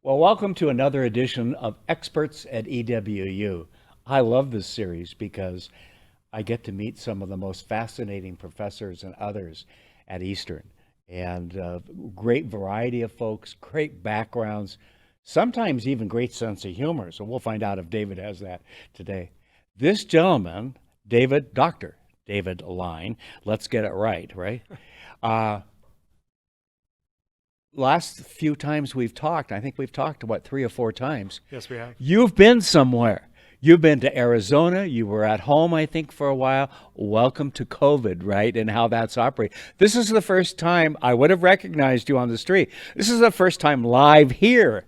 Well, welcome to another edition of Experts at EWU. I love this series because I get to meet some of the most fascinating professors and others at Eastern, and great variety of folks, great backgrounds, sometimes even great sense of humor. So we'll find out if David has that today. This gentleman, Dr. David Line, let's get it right? Uh, Last few times we've talked, I think we've talked, what, 3 or 4 times. Yes, we have. You've been somewhere. You've been to Arizona. You were at home, I think, for a while. Welcome to COVID, right? And how that's operating. This is the first time I would have recognized you on the street. This is the first time live here.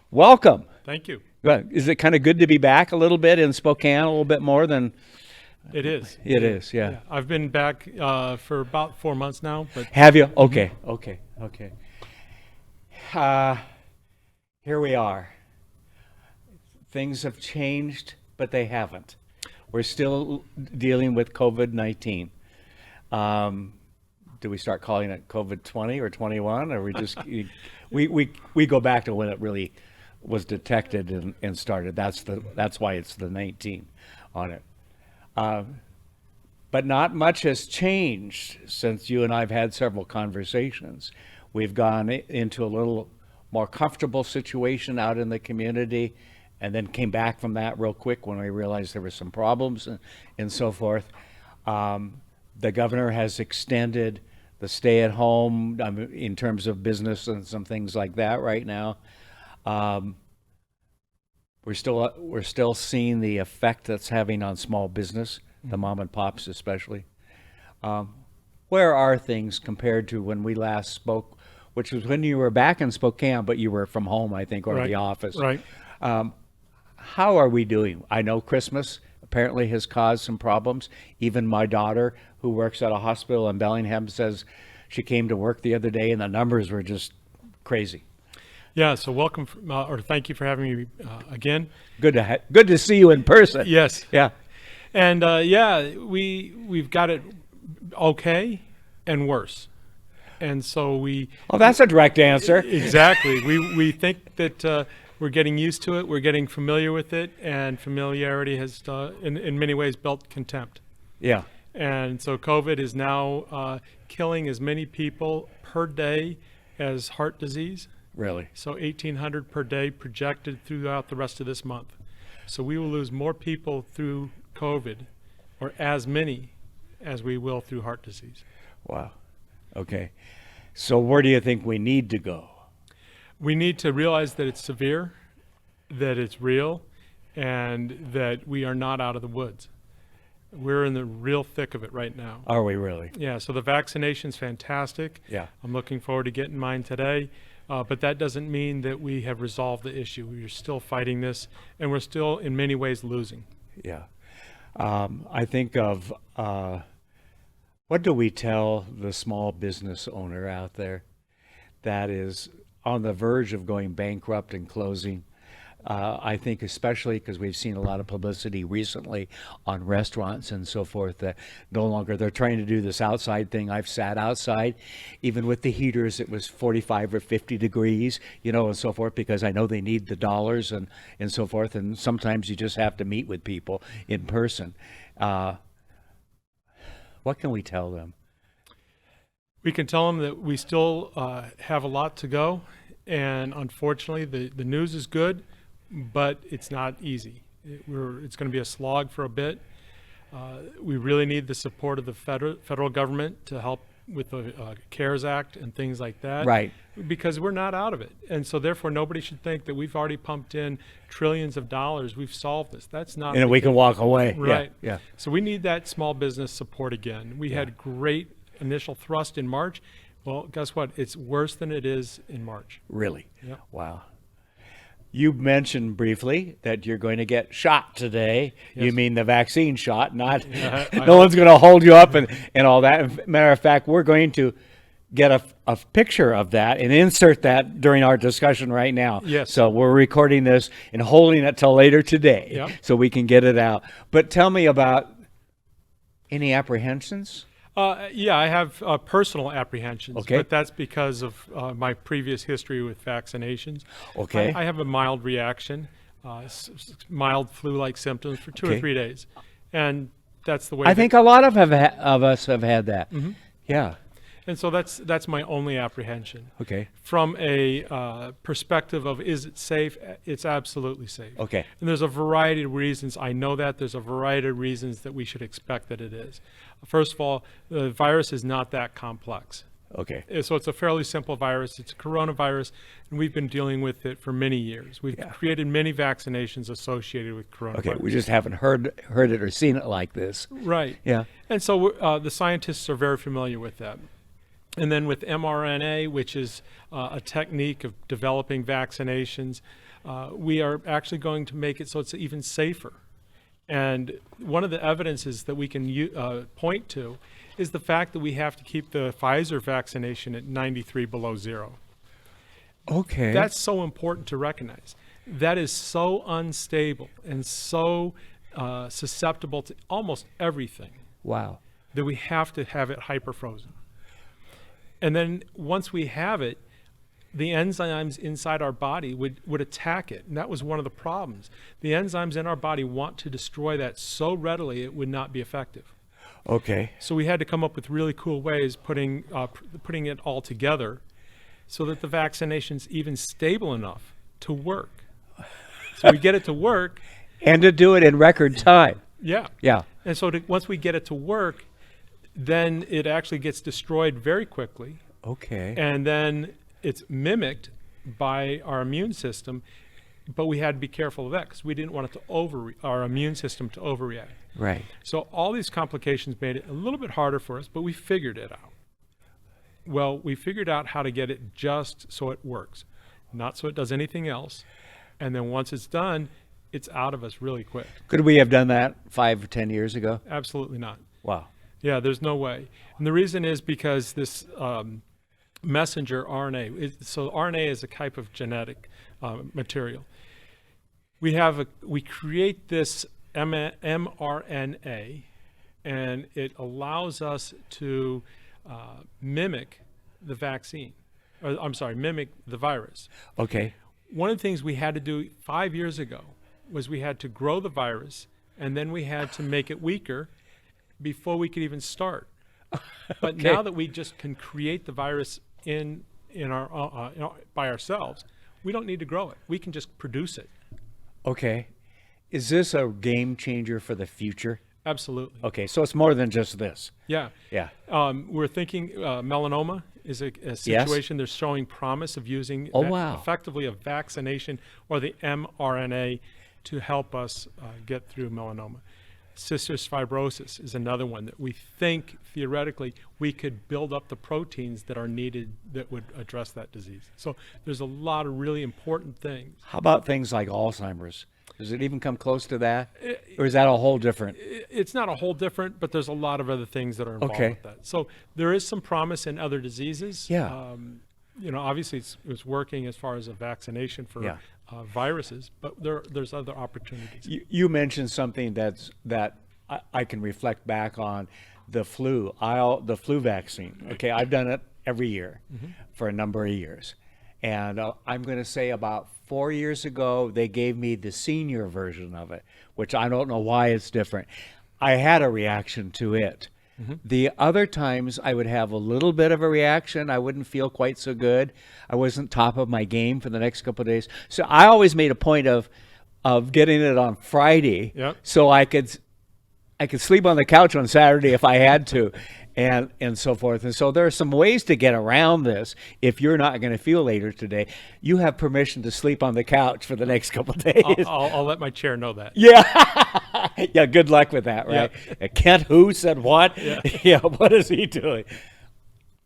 Welcome. Thank you. Is it kind of good to be back a little bit in Spokane, a little bit more than? It is. It is, yeah. I've been back for about 4 months now. But have you? Okay. Here we are. Things have changed, but they haven't. We're still dealing with COVID-19. Do we start calling it COVID-20 or 21, or we just we go back to when it really was detected and started? That's why it's the 19 on it. But not much has changed since you and I've had several conversations. We've gone into a little more comfortable situation out in the community, and then came back from that real quick when we realized there were some problems and so forth. The governor has extended the stay-at-home in terms of business and some things like that right now. We're still seeing the effect that's having on small business, the mom and pops especially. Where are things compared to when we last spoke, which was when you were back in Spokane, but you were from home, I think, or Right. the office. Right. How are we doing? I know Christmas apparently has caused some problems. Even my daughter, who works at a hospital in Bellingham, says she came to work the other day and the numbers were just crazy. Yeah. So welcome, or thank you for having me again. Good to see you in person. Yes. Yeah. And we've got it okay and worse. And so Oh, that's a direct answer. Exactly. We think that we're getting used to it. We're getting familiar with it, and familiarity has, in many ways, built contempt. Yeah. And so COVID is now killing as many people per day as heart disease. Really? So 1,800 per day projected throughout the rest of this month. So we will lose more people through COVID, or as many as we will through heart disease. Wow. Okay. So where do you think we need to go? We need to realize that it's severe, that it's real, and that we are not out of the woods. We're in the real thick of it right now. Are we really? Yeah, so the vaccination's fantastic. Yeah. I'm looking forward to getting mine today. But that doesn't mean that we have resolved the issue. We're still fighting this, and we're still, in many ways, losing. Yeah. I think of what do we tell the small business owner out there that is on the verge of going bankrupt and closing? I think especially because we've seen a lot of publicity recently on restaurants and so forth that no longer they're trying to do this outside thing. I've sat outside, even with the heaters, it was 45 or 50 degrees, and so forth, because I know they need the dollars and so forth. And sometimes you just have to meet with people in person. What can we tell them? We can tell them that we still have a lot to go. And unfortunately, the news is good, but it's not easy. It's going to be a slog for a bit. We really need the support of the federal government to help with the CARES Act and things like that. Right. Because we're not out of it. And so therefore, nobody should think that we've already pumped in trillions of dollars. We've solved this. That's not. And we can walk away. Right. Yeah. So we need that small business support again. We had great initial thrust in March. Well, guess what? It's worse than it is in March. Really? Yep. Wow. You mentioned briefly that you're going to get shot today. Yes. You mean the vaccine shot, not I no one's going to hold you up and all that. Matter of fact, we're going to get a picture of that and insert that during our discussion right now. Yes. So we're recording this and holding it till later today. Yep. So we can get it out. But tell me about any apprehensions? Yeah, I have personal apprehensions, Okay. but that's because of my previous history with vaccinations. Okay. I have a mild reaction, mild flu-like symptoms for 2 or Okay. 3 days, and that's the way. I think a lot of us have had that. Yeah. and so that's my only apprehension. Okay. From a perspective of is it safe? It's absolutely safe. Okay. And there's a variety of reasons. I know that there's a variety of reasons that we should expect that it is. First of all, the virus is not that complex. Okay. So it's a fairly simple virus. It's a coronavirus, and we've been dealing with it for many years. We've created many vaccinations associated with coronavirus. Okay. We just haven't heard it or seen it like this. Right. Yeah. And so the scientists are very familiar with that. And then with mRNA, which is a technique of developing vaccinations, we are actually going to make it so it's even safer. And one of the evidences that we can point to is the fact that we have to keep the Pfizer vaccination at 93 below zero. Okay. That's so important to recognize. That is so unstable and so susceptible to almost everything wow. that we have to have it hyper-frozen. And then once we have it, the enzymes inside our body would attack it. And that was one of the problems. The enzymes in our body want to destroy that so readily it would not be effective. Okay. So we had to come up with really cool ways putting it all together so that the vaccination's even stable enough to work. So we get it to work. And to do it in record time. Yeah. Yeah. And so once we get it to work, then it actually gets destroyed very quickly. Okay. And then it's mimicked by our immune system, but we had to be careful of that because we didn't want it to our immune system to overreact. Right. So all these complications made it a little bit harder for us, but we figured it out. Well, we figured out how to get it just so it works, not so it does anything else. And then once it's done, it's out of us really quick. Could we have done that 5 or 10 years ago? Absolutely not. Wow. Yeah, there's no way. And the reason is because this messenger RNA, so RNA is a type of genetic material. We create this mRNA, and it allows us to mimic the vaccine. Mimic the virus. Okay. One of the things we had to do 5 years ago was we had to grow the virus, and then we had to make it weaker before we could even start. But Okay. now that we just can create the virus in our by ourselves, we don't need to grow it. We can just produce it. Okay. Is this a game changer for the future? Absolutely. Okay, so it's more than just this. Yeah. Yeah. We're thinking melanoma is a situation. They're showing promise of using effectively a vaccination or the mRNA to help us get through melanoma. Cystic fibrosis is another one that we think theoretically we could build up the proteins that are needed that would address that disease. So there's a lot of really important things. How about things like Alzheimer's? Does it even come close to that? Or is that a whole different? It's not a whole different, but there's a lot of other things that are involved with that. So there is some promise in other diseases. Yeah. Obviously it's working as far as a vaccination for viruses, but there's other opportunities. You mentioned something that I can reflect back on, the flu vaccine. Okay, I've done it every year for a number of years. And I'm going to say about 4 years ago, they gave me the senior version of it, which I don't know why it's different. I had a reaction to it. The other times I would have a little bit of a reaction. I wouldn't feel quite so good. I wasn't top of my game for the next couple of days. So I always made a point of getting it on Friday so I could sleep on the couch on Saturday if I had to, and so forth. And so there are some ways to get around this. If you're not going to feel later today, you have permission to sleep on the couch for the next couple of days. I'll let my chair know that. Yeah. Yeah, good luck with that, right? Kent who said what? Yeah, what is he doing?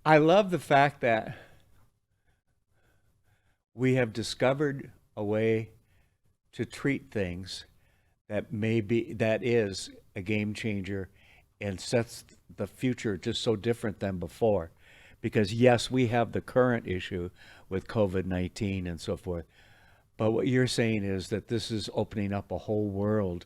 I love the fact that we have discovered a way to treat things that is a game changer and sets the future just so different than before. Because yes, we have the current issue with COVID-19 and so forth, but what you're saying is that this is opening up a whole world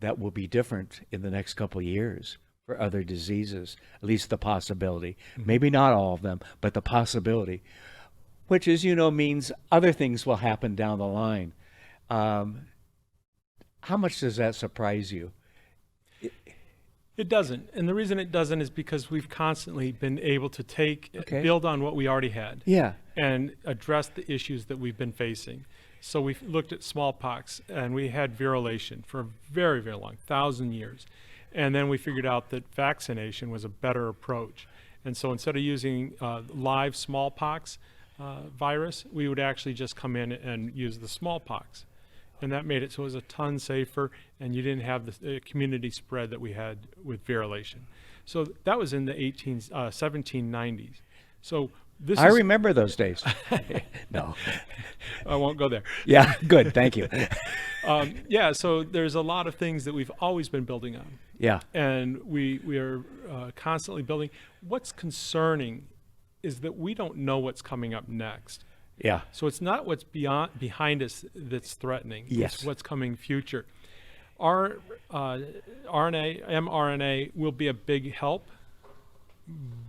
that will be different in the next couple of years. for other diseases, at least the possibility. Maybe not all of them, but the possibility, which, as you know, means other things will happen down the line. How much does that surprise you? It doesn't. And the reason it doesn't is because we've constantly been able to Okay. build on what we already had Yeah. and address the issues that we've been facing. So we've looked at smallpox, and we had virulation for a very, very long, 1,000 years. And then we figured out that vaccination was a better approach. And so instead of using live smallpox virus, we would actually just come in and use the smallpox. And that made it so it was a ton safer, and you didn't have the community spread that we had with virulation. So that was in the 1790s. So this I is, remember those days. No. I won't go there. Yeah, good. Thank you. Yeah, so there's a lot of things that we've always been building on, Yeah. and we are constantly building. What's concerning is that we don't know what's coming up next. Yeah. So it's not what's behind us that's threatening. Yes. It's what's coming future. Our mRNA will be a big help,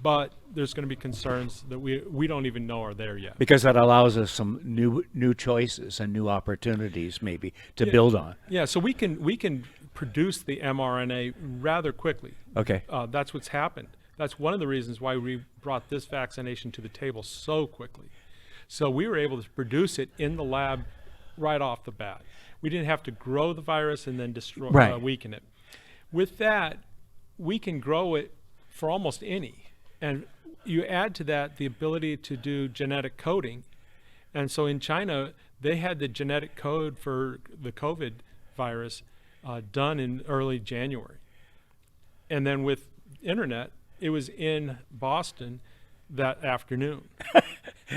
but there's going to be concerns that we don't even know are there yet. Because that allows us some new choices and new opportunities maybe to build on. Yeah, so we can produce the mRNA rather quickly. Okay. That's what's happened. That's one of the reasons why we brought this vaccination to the table so quickly. So we were able to produce it in the lab right off the bat. We didn't have to grow the virus and then destroy, Right. weaken it. With that, we can grow it for almost any. And you add to that the ability to do genetic coding. And so in China, they had the genetic code for the COVID virus done in early January. And then with internet, it was in Boston that afternoon.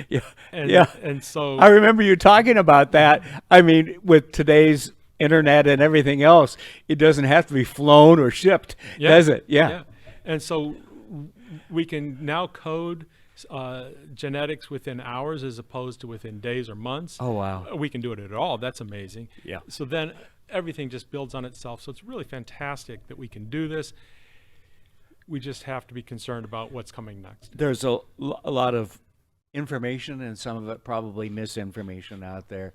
Yeah. And, Yeah. and so I remember you talking about that. I mean, with today's internet and everything else, it doesn't have to be flown or shipped, does it? Yeah. And so we can now code genetics within hours as opposed to within days or months. Oh, wow. We can do it at all. That's amazing. Yeah. So then everything just builds on itself. So it's really fantastic that we can do this. We just have to be concerned about what's coming next. There's a lot of information and some of it probably misinformation out there.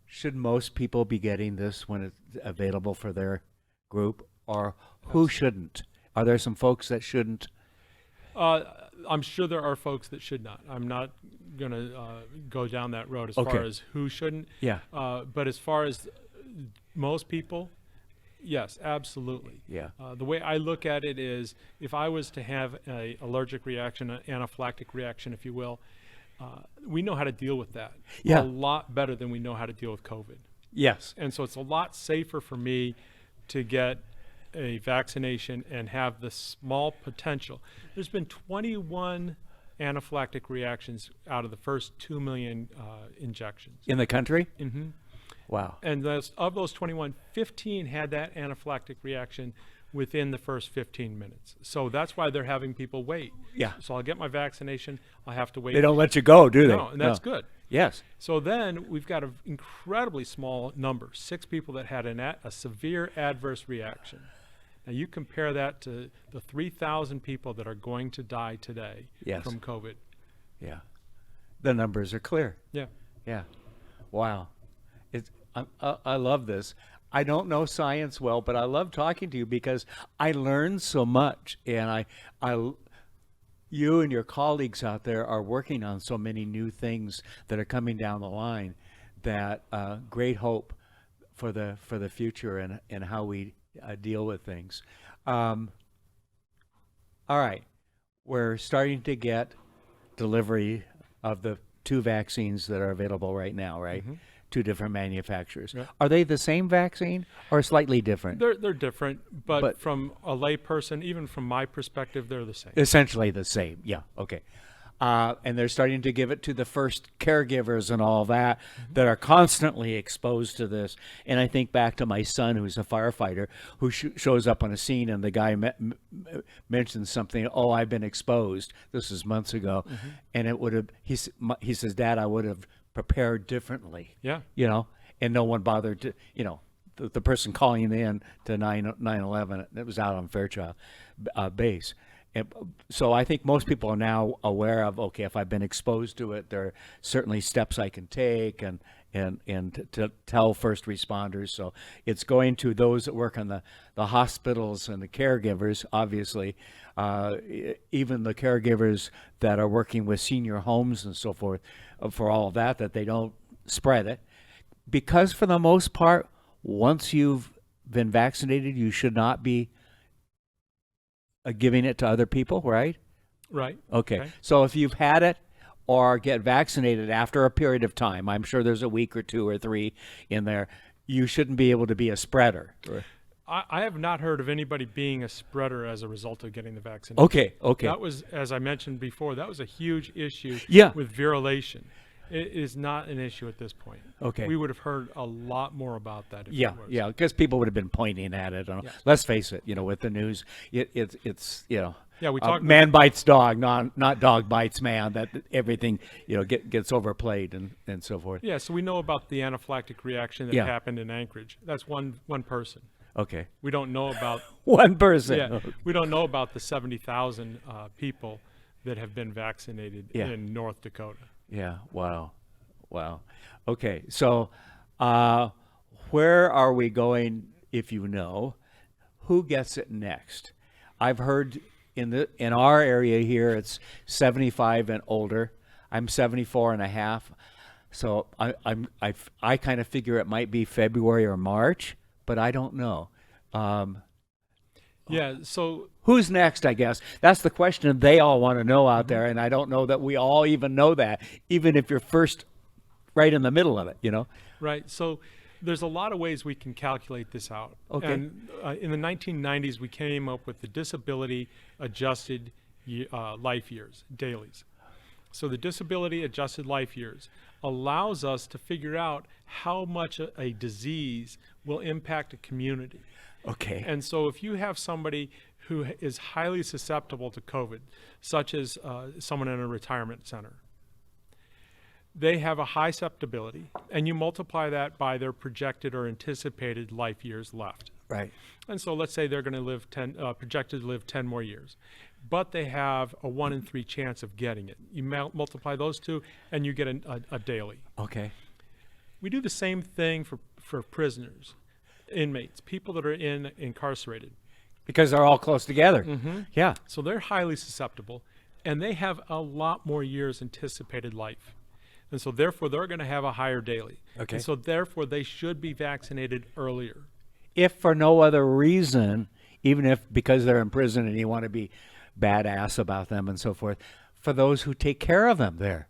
Should most people be getting this when it's available for their group, or who shouldn't? Are there some folks that shouldn't? I'm sure there are folks that should not. I'm not going to go down that road as far as who shouldn't. Yeah. But as far as most people, yes, absolutely. Yeah. The way I look at it is, if I was to have an allergic reaction, an anaphylactic reaction, if you will, we know how to deal with that Yeah. a lot better than we know how to deal with COVID. Yes. And so it's a lot safer for me to get a vaccination and have the small potential. There's been 21 anaphylactic reactions out of the first 2 million injections. In the country? Mm-hmm. Wow. And of those 21, 15 had that anaphylactic reaction within the first 15 minutes. So that's why they're having people wait. Yeah. So I'll get my vaccination, I'll have to wait. They don't let you go, do they? No, and that's good. Yes. So then we've got an incredibly small number, 6 people that had a severe adverse reaction. Now you compare that to the 3,000 people that are going to die today Yes. from COVID. Yeah. The numbers are clear. Yeah. Yeah. Wow. I love this. I don't know science well, but I love talking to you because I learn so much, and you and your colleagues out there are working on so many new things that are coming down the line. That great hope for the future and how we deal with things. All right, we're starting to get delivery of the 2 vaccines that are available right now, right? Mm-hmm. 2 different manufacturers. Yeah. Are they the same vaccine or slightly different? They're different, but But- from a layperson, even from my perspective, they're the same. Essentially the same. Yeah. Okay. And they're starting to give it to the first caregivers and all that that are constantly exposed to this. And I think back to my son, who's a firefighter, who shows up on a scene, and the guy mentions something. Oh, I've been exposed. This is months ago, and it would have. He says, Dad, I would have prepared differently. Yeah. You know, and no one bothered to. the person calling in to 911, it was out on Fairchild base. And so I think most people are now aware of, okay, if I've been exposed to it, there are certainly steps I can take and to tell first responders. So it's going to those that work on the hospitals and the caregivers, obviously, even the caregivers that are working with senior homes and so forth, for all of that they don't spread it. Because for the most part, once you've been vaccinated, you should not be giving it to other people, right? Right. Okay. So if you've had it or get vaccinated after a period of time, I'm sure there's a week or 2 or 3 in there, you shouldn't be able to be a spreader. I have not heard of anybody being a spreader as a result of getting the vaccine. Okay. That was, as I mentioned before, that was a huge issue Yeah. with virulation. It is not an issue at this point. Okay. We would have heard a lot more about that if Yeah, it was. yeah, because people would have been pointing at it. Yeah. Let's face it, with the news, it's Yeah, we talked man bites dog, not dog bites man. That everything gets overplayed and so forth. Yeah, so we know about the anaphylactic reaction that Yeah. happened in Anchorage. That's one person. Okay, We don't know about one person. yeah, we don't know about the 70,000 people that have been vaccinated Yeah. in North Dakota. Yeah. Wow. Okay. So, where are we going? If you know, who gets it next? I've heard in our area here, it's 75 and older. I'm 74 and a half. So I kind of figure it might be February or March, but I don't know. Yeah, so Who's next, I guess? That's the question they all want to know out there, and I don't know that we all even know that, even if you're first right in the middle of it, right. So there's a lot of ways we can calculate this out. Okay. And in the 1990s, we came up with the disability adjusted life years, dailies. So the disability adjusted life years allows us to figure out how much a disease will impact a community. Okay. And so if you have somebody who is highly susceptible to COVID, such as someone in a retirement center, they have a high susceptibility, and you multiply that by their projected or anticipated life years left. Right. And so let's say they're going to live projected to live 10 more years, but they have a 1 in 3 chance of getting it. You multiply those two, and you get a daily. Okay. We do the same thing for prisoners, inmates, people that are incarcerated. Because they're all close together. Mm-hmm. Yeah. So they're highly susceptible, and they have a lot more years anticipated life. And so therefore, they're going to have a higher daily. Okay. And so therefore, they should be vaccinated earlier. If for no other reason, even if because they're in prison and you want to be badass about them and so forth, for those who take care of them there.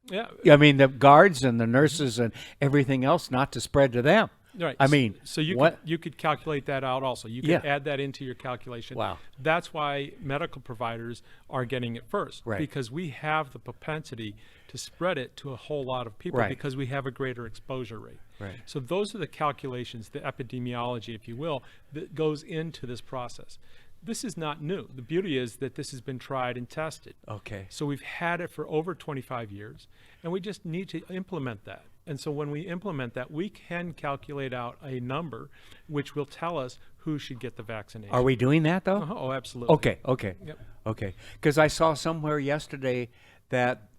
Yeah. I mean, the guards and the nurses and everything else, not to spread to them. Right. I mean, so you what? you could calculate that out also. You could Yeah. add that into your calculation. Wow. That's why medical providers are getting it first, Right. because we have the propensity to spread it to a whole lot of people Right. because we have a greater exposure rate. Right. So those are the calculations, the epidemiology, if you will, that goes into this process. This is not new. The beauty is that this has been tried and tested. Okay. So we've had it for over 25 years, and we just need to implement that. And so when we implement that, we can calculate out a number which will tell us who should get the vaccination. Are we doing that though? Uh-huh. Oh, absolutely. Okay. Yep. Okay. Because I saw somewhere yesterday that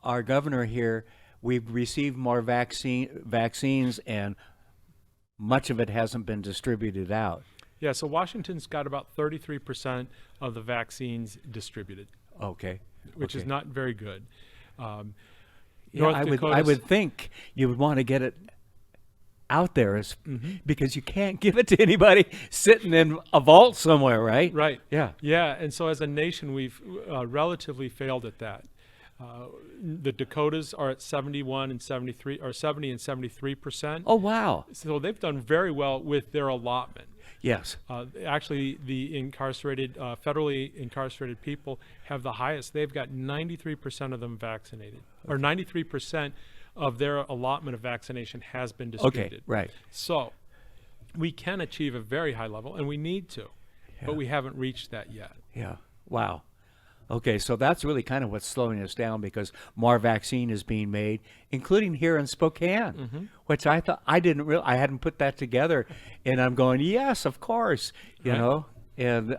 our governor here, we've received more vaccines, and much of it hasn't been distributed out. Yeah, so Washington's got about 33% of the vaccines distributed, Okay. which is Okay. not very good. Yeah, North I Dakota's- would think you would want to get it out there because you can't give it to anybody sitting in a vault somewhere, right? Right. Yeah. Yeah, and so as a nation, we've relatively failed at that. The Dakotas are at 71 and 73, or 70 and 73%. Oh, wow. So they've done very well with their allotment. Yes. Actually, the incarcerated, federally incarcerated people have the highest. They've got 93% of them vaccinated, or 93% of their allotment of vaccination has been distributed. Okay, right. So we can achieve a very high level, and we need to, but we haven't reached that yet. Yeah. Wow. Okay, so that's really kind of what's slowing us down because more vaccine is being made, including here in Spokane, which I thought I hadn't put that together, and I'm going, yes, of course, Right. and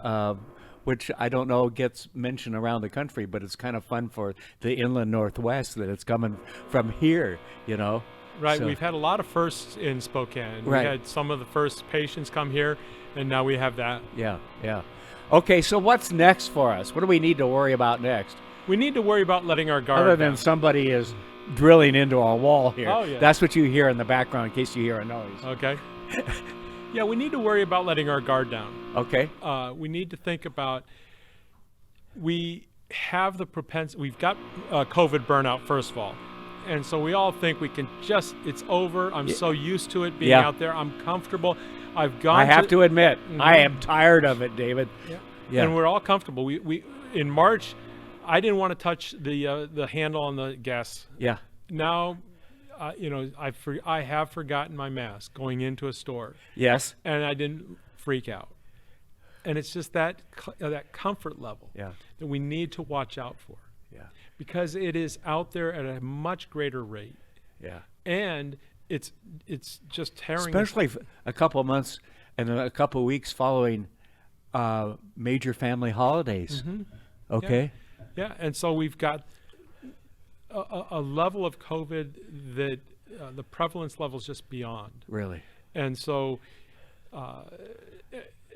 which I don't know gets mentioned around the country, but it's kind of fun for the inland Northwest that it's coming from here. Right. So- We've had a lot of firsts in Spokane. Right. We had some of the first patients come here, and now we have that. Yeah, yeah. Okay, so what's next for us? What do we need to worry about next? We need to worry about letting our guard Other down. than somebody is drilling into our wall here. Oh, yeah. That's what you hear in the background in case you hear a noise. Okay. Yeah, we need to worry about letting our guard down. Okay. We need to think about, we have the propensity, we've got COVID burnout, first of all. And so we all think we can it's over. I'm so used to it being Yeah. out there. I'm comfortable. I've gone I have to admit, I am tired of it, David. Yeah. Yeah. And we're all comfortable. We in March, I didn't want to touch the handle on the gas. Yeah. Now, I have forgotten my mask going into a store, Yes. and I didn't freak out. And it's just that comfort level Yeah. that we need to watch out for, Yeah. because it is out there at a much greater rate, Yeah. and it's just tearing. Especially a couple of months and a couple of weeks following major family holidays. Okay. Yeah, and so we've got a level of COVID that the prevalence level is just beyond. Really. And so,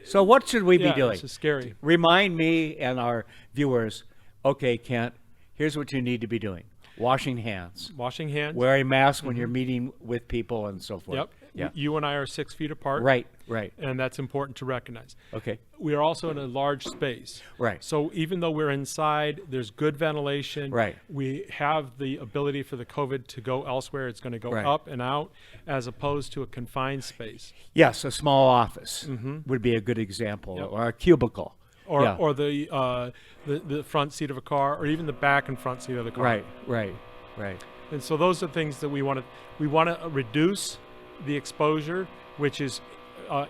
So what should we be yeah, doing? this is scary. Remind me and our viewers, okay, Kent, here's what you need to be doing. Washing hands. Washing hands. Wearing masks when you're meeting with people and so forth. Yep. Yeah. You and I are 6 feet apart. Right, right. And that's important to recognize. Okay. We are also in a large space. Right. So even though we're inside, there's good ventilation. Right. We have the ability for the COVID to go elsewhere. It's going to go Right. up and out, as opposed to a confined space. Yes, a small office would be a good example, Yep. or a cubicle. Or, Yeah. or the front seat of a car, or even the back and front seat of the car. Right, right, right. And so those are things that we want to reduce the exposure, which is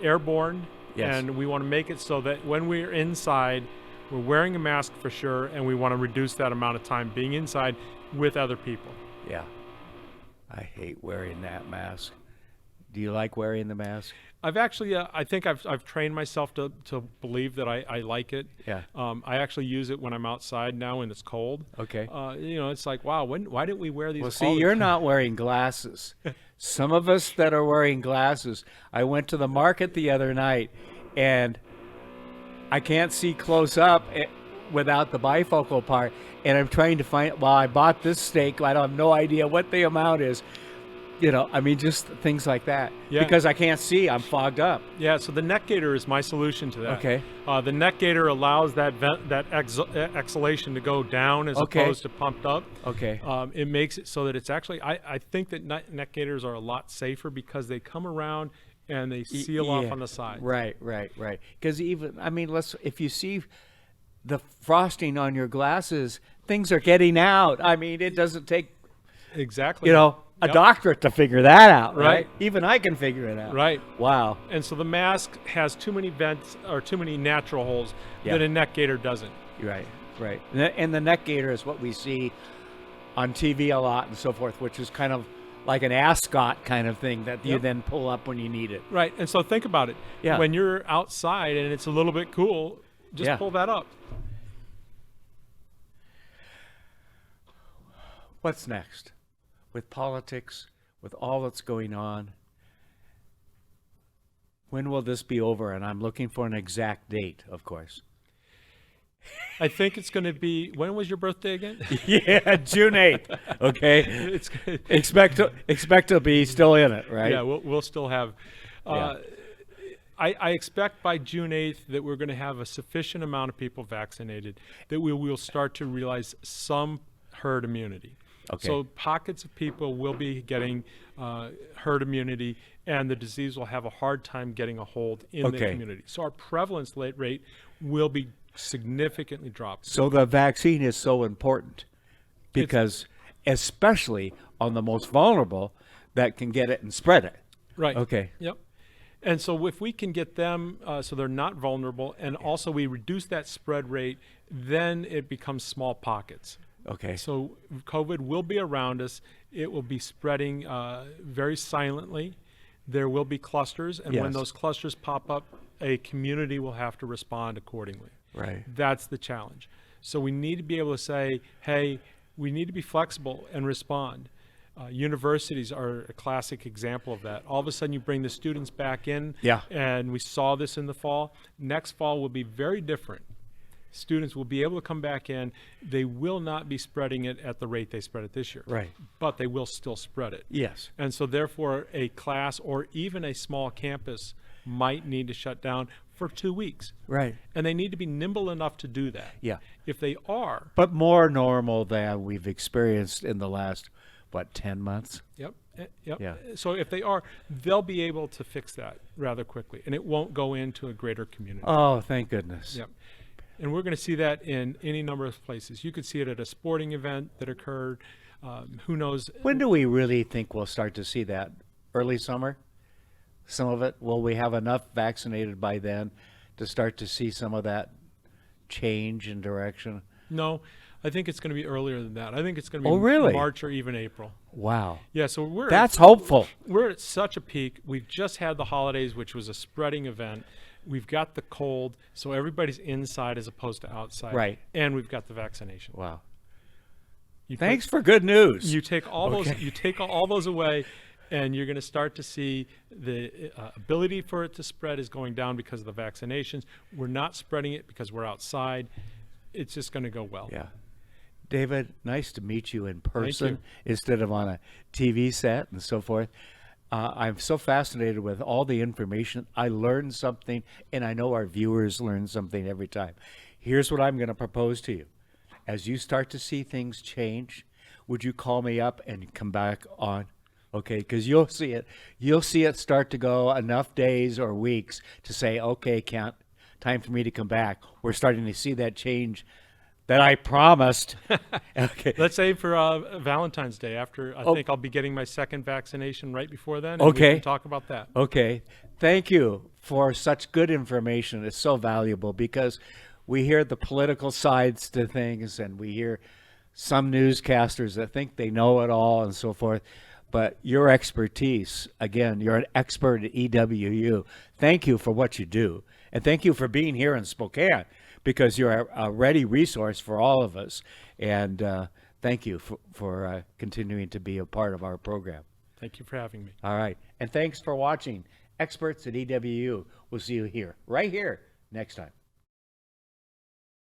airborne. Yes. And we want to make it so that when we're inside, we're wearing a mask for sure, and we want to reduce that amount of time being inside with other people. Yeah. I hate wearing that mask. Do you like wearing the mask? I've actually, I think I've trained myself to believe that I like it. Yeah. I actually use it when I'm outside now when it's cold. Okay. It's like, wow, why didn't we wear these? Well, all see, the you're time? not wearing glasses. Some of us that are wearing glasses, I went to the market the other night, and I can't see close up without the bifocal part, and I'm trying to find, well, I bought this steak, I have no idea what the amount is. Just things like that. Yeah. Because I can't see, I'm fogged up. Yeah, so the neck gaiter is my solution to that. Okay. The neck gaiter allows that exhalation to go down as Okay. opposed to pumped up. Okay. It makes it so that it's actually, I think that neck gaiters are a lot safer because they come around and they seal off Yeah. on the side. Right. Because if you see the frosting on your glasses, things are getting out. It doesn't take, Exactly. a Yep. doctorate to figure that out, right? Right. Even I can figure it out. Right. Wow. And so the mask has too many vents or too many natural holes Yeah. that a neck gaiter doesn't. Right. And the neck gaiter is what we see on TV a lot and so forth, which is kind of like an ascot kind of thing that you Yep. then pull up when you need it. Right. And so think about it. Yeah. When you're outside and it's a little bit cool, just Yeah. pull that up. What's next? With politics, with all that's going on, when will this be over? And I'm looking for an exact date, of course. I think it's going to be, when was your birthday again? Yeah, June 8th. Okay. It's Expect to be still in it, right? Yeah, we'll still have. Yeah. I expect by June 8th that we're going to have a sufficient amount of people vaccinated that we will start to realize some herd immunity. Okay. So pockets of people will be getting herd immunity, and the disease will have a hard time getting a hold in the Okay. community. So our prevalence rate will be significantly dropped. So the vaccine is so important because especially on the most vulnerable that can get it and spread it. Right. Okay. Yep. And so if we can get them so they're not vulnerable, and also we reduce that spread rate, then it becomes small pockets. Okay. So COVID will be around us. It will be spreading very silently. There will be clusters, and when Yes. those clusters pop up, a community will have to respond accordingly. Right. That's the challenge. So we need to be able to say, hey, we need to be flexible and respond. Universities are a classic example of that. All of a sudden you bring the students back in, Yeah. and we saw this in the fall. Next fall will be very different. Students will be able to come back in. They will not be spreading it at the rate they spread it this year. Right. But they will still spread it. Yes. And so therefore a class or even a small campus might need to shut down for 2 weeks. Right. And they need to be nimble enough to do that. Yeah. If they are, But more normal than we've experienced in the last, 10 months? yep. Yep. Yeah. So if they are, they'll be able to fix that rather quickly, and it won't go into a greater community. Oh, thank goodness. Yep. And we're going to see that in any number of places. You could see it at a sporting event that occurred. Who knows? When do we really think we'll start to see that? Early summer? Some of it? Will we have enough vaccinated by then to start to see some of that change in direction? No, I think it's going to be earlier than that. I think it's going to be Oh, really? March or even April. Wow. Yeah, so That's hopeful. we're at such a peak. We've just had the holidays, which was a spreading event. We've got the cold, so everybody's inside as opposed to outside. Right. And we've got the vaccination. Wow. You put- Thanks for good news. You take all Okay. those. You take all those away, and you're going to start to see the ability for it to spread is going down because of the vaccinations. We're not spreading it because we're outside. It's just going to go well. Yeah. David, nice to meet you in person you. instead of on a TV set and so forth. I'm so fascinated with all the information. I learned something, and I know our viewers learn something every time. Here's what I'm going to propose to you. As you start to see things change, would you call me up and come back on? Okay, because you'll see it. You'll see it start to go enough days or weeks to say, okay, Kent, time for me to come back. We're starting to see that change that I promised. Okay. Let's aim for Valentine's Day. After I Oh. think I'll be getting my second vaccination right before then. And we Okay. can talk about that. Okay. Thank you for such good information. It's so valuable because we hear the political sides to things, and we hear some newscasters that think they know it all and so forth. But your expertise, again, you're an expert at EWU. Thank you for what you do. And thank you for being here in Spokane, because you're a ready resource for all of us. And thank you for continuing to be a part of our program. Thank you for having me. All right. And thanks for watching Experts at EWU. We'll see you here, right here, next time.